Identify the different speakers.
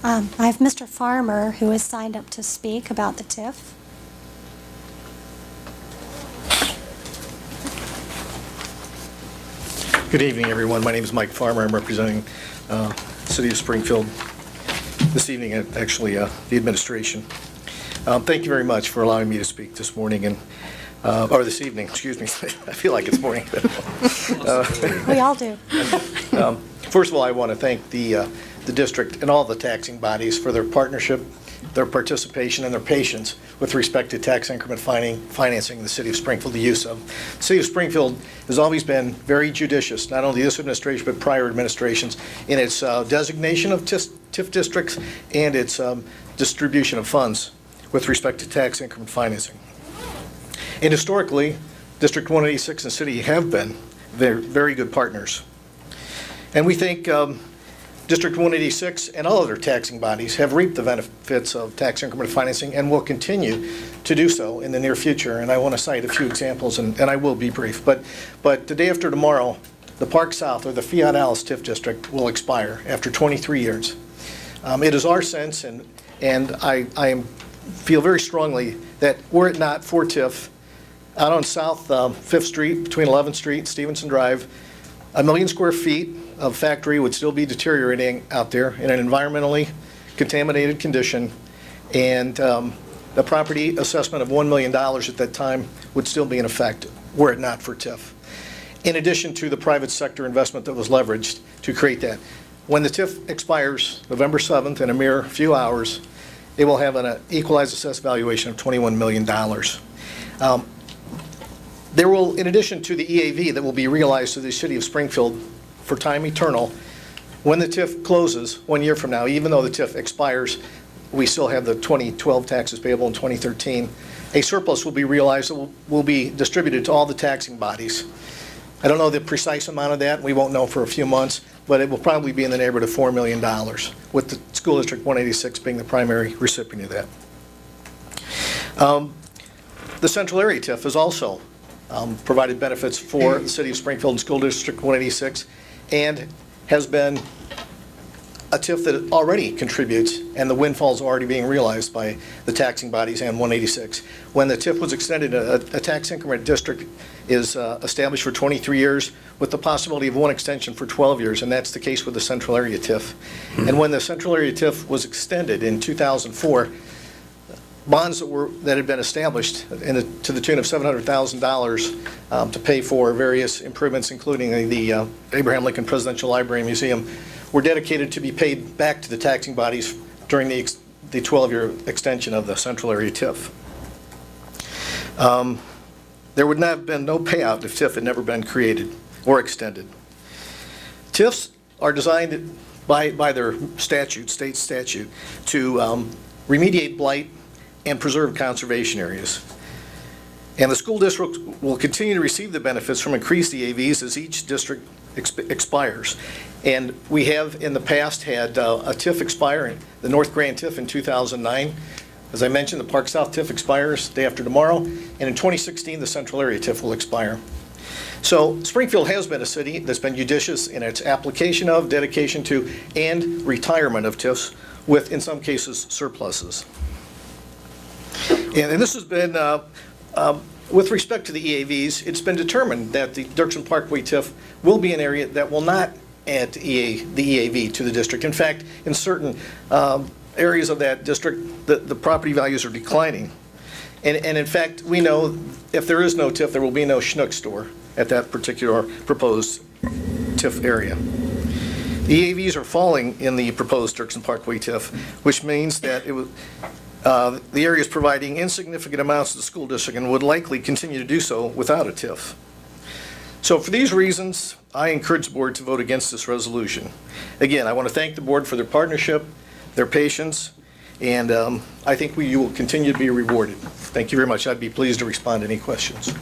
Speaker 1: I have Mr. Farmer, who has signed up to speak about the TIF.
Speaker 2: Good evening, everyone. My name is Mike Farmer. I'm representing the City of Springfield this evening, actually, the administration. Thank you very much for allowing me to speak this morning, or this evening, excuse me. I feel like it's morning.
Speaker 1: We all do.
Speaker 2: First of all, I want to thank the district and all the taxing bodies for their partnership, their participation, and their patience with respect to tax increment financing in the City of Springfield, the use of. The City of Springfield has always been very judicious, not only this administration but prior administrations, in its designation of TIF districts and its distribution of funds with respect to tax increment financing. And historically, District 186 and City have been very good partners. And we think District 186 and all other taxing bodies have reaped the benefits of tax increment financing and will continue to do so in the near future. And I want to cite a few examples, and I will be brief. But the day after tomorrow, the Park South, or the Fiat Alice TIF district, will expire after 23 years. It is our sense, and I feel very strongly that were it not for TIF, out on South 5th Street, between 11th Street and Stevenson Drive, 1 million square feet of factory would still be deteriorating out there in an environmentally contaminated condition, and the property assessment of $1 million at that time would still be in effect were it not for TIF. In addition to the private sector investment that was leveraged to create that. When the TIF expires November 7th in a mere few hours, it will have an equalized assessed valuation of $21 million. There will, in addition to the EAV that will be realized to the City of Springfield for time eternal, when the TIF closes 1 year from now, even though the TIF expires, we still have the 2012 taxes payable in 2013, a surplus will be realized that will be distributed to all the taxing bodies. I don't know the precise amount of that. We won't know for a few months, but it will probably be in the neighborhood of $4 million, with the School District 186 being the primary recipient of that. The Central Area TIF has also provided benefits for the City of Springfield and School District 186, and has been a TIF that already contributes, and the windfalls are already being realized by the taxing bodies and 186. When the TIF was extended, a tax increment district is established for 23 years with the possibility of one extension for 12 years, and that's the case with the Central Area TIF. And when the Central Area TIF was extended in 2004, bonds that had been established to the tune of $700,000 to pay for various improvements, including the Abraham Lincoln Presidential Library and Museum, were dedicated to be paid back to the taxing bodies during the 12-year extension of the Central Area TIF. There would not have been no payout if TIF had never been created or extended. TIFs are designed by their statute, state statute, to remediate blight and preserve conservation areas. And the school district will continue to receive the benefits from increased EAVs as each district expires. And we have in the past had a TIF expire, the North Grand TIF in 2009. As I mentioned, the Park South TIF expires day after tomorrow, and in 2016 the Central Area TIF will expire. So Springfield has been a city that's been judicious in its application of, dedication to, and retirement of TIFs, with in some cases surpluses. And this has been, with respect to the EAVs, it's been determined that the Dirksen Parkway TIF will be an area that will not add to the EAV to the district. In fact, in certain areas of that district, the property values are declining. And in fact, we know if there is no TIF, there will be no Schnuck store at that particular proposed TIF area. The EAVs are falling in the proposed Dirksen Parkway TIF, which means that the area is providing insignificant amounts to the school district and would likely continue to do so without a TIF. So for these reasons, I encourage the board to vote against this resolution. Again, I want to thank the board for their partnership, their patience, and I think you will continue to be rewarded. Thank you very much. I'd be pleased to respond to any questions.